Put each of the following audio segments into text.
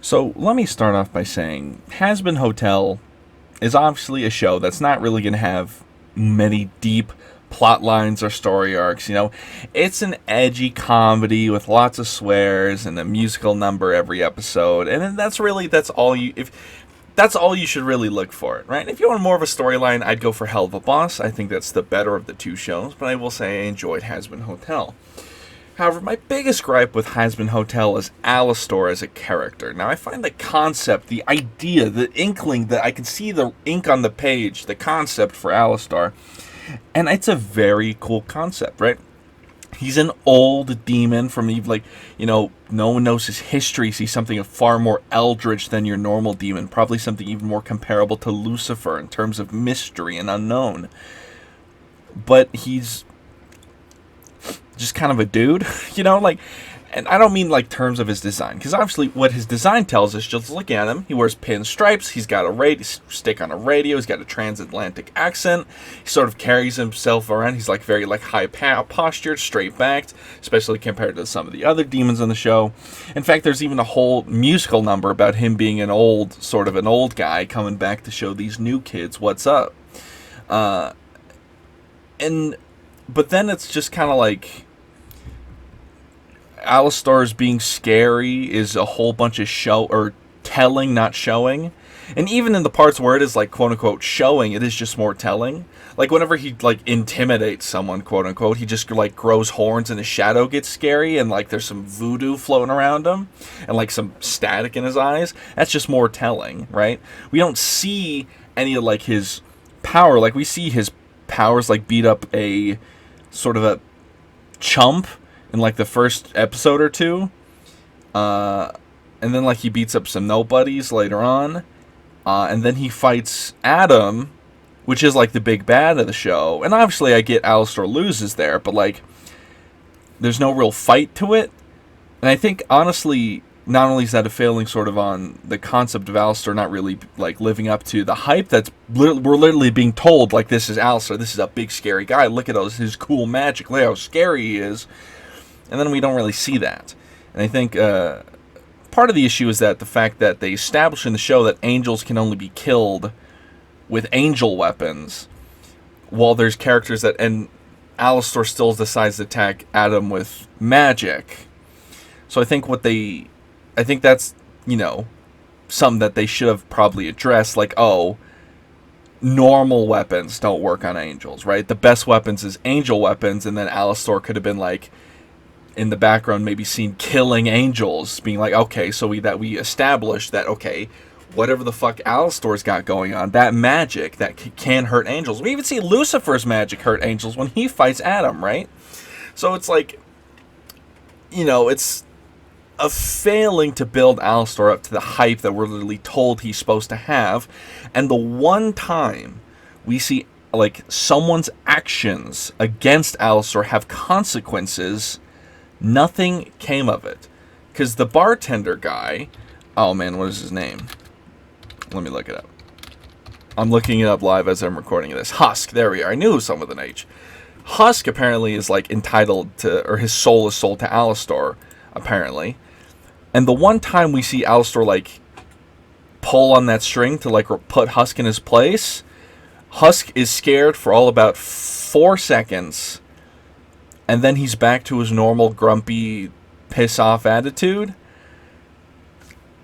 So let me start off by saying Hazbin Hotel is obviously a show that's not really going to have many deep plot lines or story arcs. It's an edgy comedy with lots of swears and a musical number every episode, and then that's all you should really look for, right? If you want more of a storyline, I'd go for Hell of a Boss. I think that's the better of the two shows, but I will say I enjoyed Hazbin Hotel. However, my biggest gripe with Hazbin Hotel is Alastor as a character. Now, I find the concept, the idea, the inkling that I can see the ink on the page, the concept for Alastor, and it's a very cool concept, right? He's an old demon from, no one knows his history. He's something far more eldritch than your normal demon. Probably something even more comparable to Lucifer in terms of mystery and unknown. But he's just kind of a dude, and I don't mean terms of his design, because obviously what his design tells us, just look at him. He wears pinstripes, he's got a stick on a radio, he's got a transatlantic accent, he sort of carries himself around, he's very high postured, straight backed, especially compared to some of the other demons on the show. In fact, there's even a whole musical number about him being an old guy coming back to show these new kids what's up. But then it's just kind of Alastor's being scary is a whole bunch of telling, not showing. And even in the parts where it is quote unquote showing, it is just more telling. Whenever he intimidates someone, quote unquote, he just grows horns and his shadow gets scary, and there's some voodoo floating around him and some static in his eyes. That's just more telling, right? We don't see any of his power. We see his powers beat up a sort of a chump in the first episode or two, and then he beats up some nobodies later on, and then he fights Adam, which is the big bad of the show. And obviously I get Alastor loses there, but there's no real fight to it. And I think honestly, not only is that a failing sort of on the concept of Alastor not really living up to the hype that's we're literally being told, this is Alastor, this is a big scary guy, look at his cool magic, look how scary he is. And then we don't really see that. And I think part of the issue is that the fact that they establish in the show that angels can only be killed with angel weapons, while there's characters and Alastor still decides to attack Adam with magic. So I think that's, something that they should have probably addressed, normal weapons don't work on angels, right? The best weapons is angel weapons, and then Alastor could have been in the background maybe seen killing angels, being okay, so we established that, okay, whatever the fuck Alastor's got going on, that magic that can hurt angels. We even see Lucifer's magic hurt angels when he fights Adam, right? So it's it's a failing to build Alastor up to the hype that we're literally told he's supposed to have. And the one time we see someone's actions against Alastor have consequences, nothing came of it. Because the bartender guy, oh man, what is his name? Let me look it up. I'm looking it up live as I'm recording this. Husk, there we are. I knew it was someone with an H. Husk apparently is entitled to, or his soul is sold to Alastor, apparently. And the one time we see Alastor pull on that string to put Husk in his place, Husk is scared for all about 4 seconds, and then he's back to his normal grumpy, piss off attitude.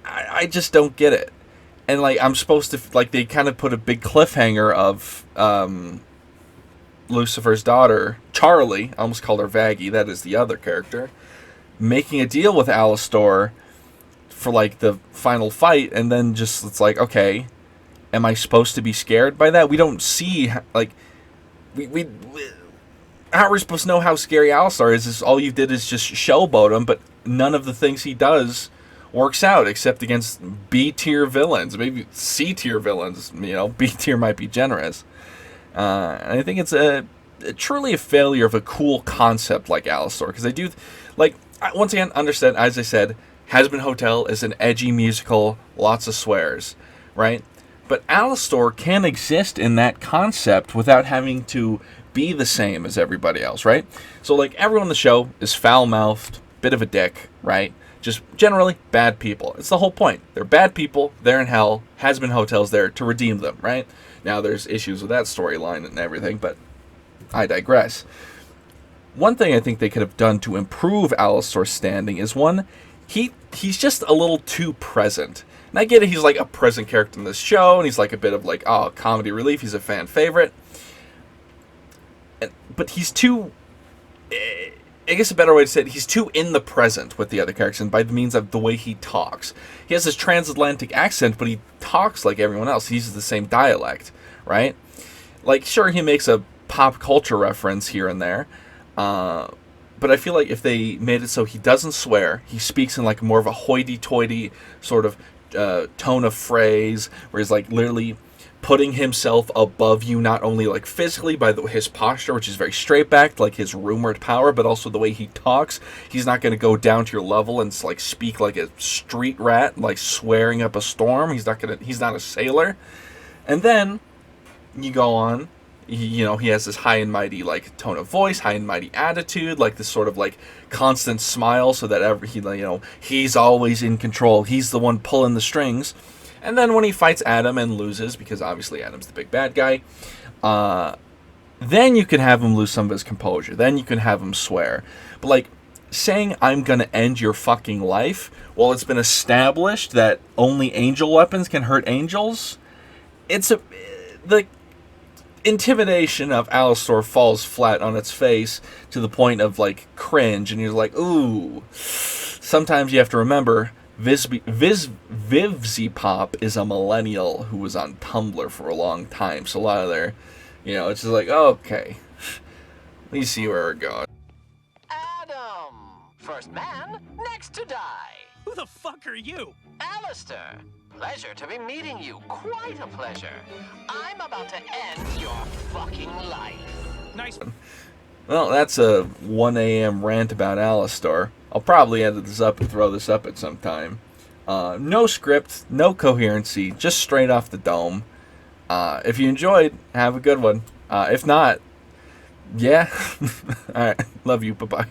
I just don't get it. And I'm supposed to they kind of put a big cliffhanger of Lucifer's daughter, Charlie, I almost called her Vaggie, that is the other character, making a deal with Alastor for the final fight, and then just it's okay, am I supposed to be scared by that? We don't see we how are we supposed to know how scary Alastor is? Is all you did is just showboat him, but none of the things he does works out except against B-tier villains, maybe C-tier villains. B-tier might be generous. And I think it's truly a failure of a cool concept like Alastor, because I do once again understand, as I said, Hazbin Hotel is an edgy musical, lots of swears, right? But Alastor can exist in that concept without having to be the same as everybody else, right? So everyone on the show is foul-mouthed, bit of a dick, right? Just generally bad people. It's the whole point. They're bad people. They're in hell. Hazbin Hotel's there to redeem them, right? Now, there's issues with that storyline and everything, but I digress. One thing I think they could have done to improve Alastor's standing is, one, he's just a little too present. And I get it, he's like a present character in this show, and he's like a bit of like, comedy relief. He's a fan favorite. But he's too... I guess a better way to say it, he's too in the present with the other characters, and by the means of the way he talks. He has this transatlantic accent, but he talks like everyone else. He uses the same dialect, right? Like, sure, he makes a pop culture reference here and there, but I feel like if they made it so he doesn't swear, he speaks in like more of a hoity-toity sort of tone of phrase, where he's like literally putting himself above you, not only like physically by his posture, which is very straight-backed, like his rumored power, but also the way he talks. He's not going to go down to your level and like speak like a street rat, like swearing up a storm. He's not a sailor. And then you go on, he has this high and mighty like tone of voice, high and mighty attitude, like this sort of like constant smile, so that he's always in control. He's the one pulling the strings. And then when he fights Adam and loses, because obviously Adam's the big bad guy, then you can have him lose some of his composure. Then you can have him swear. But like saying I'm gonna end your fucking life, well, it's been established that only angel weapons can hurt angels. The intimidation of Alastor falls flat on its face to the point of like cringe, and you're like, ooh. Sometimes you have to remember, Vivzy Pop is a millennial who was on Tumblr for a long time, so a lot of their, it's just like, okay, let me see where we're going. Adam, first man, next to die. Who the fuck are you? Alastor, pleasure to be meeting you, quite a pleasure. I'm about to end your fucking life. Nice. Well, that's a 1 a.m. rant about Alastor. I'll probably edit this up and throw this up at some time. No script, no coherency, just straight off the dome. If you enjoyed, have a good one. If not, yeah. Alright, love you, bye-bye.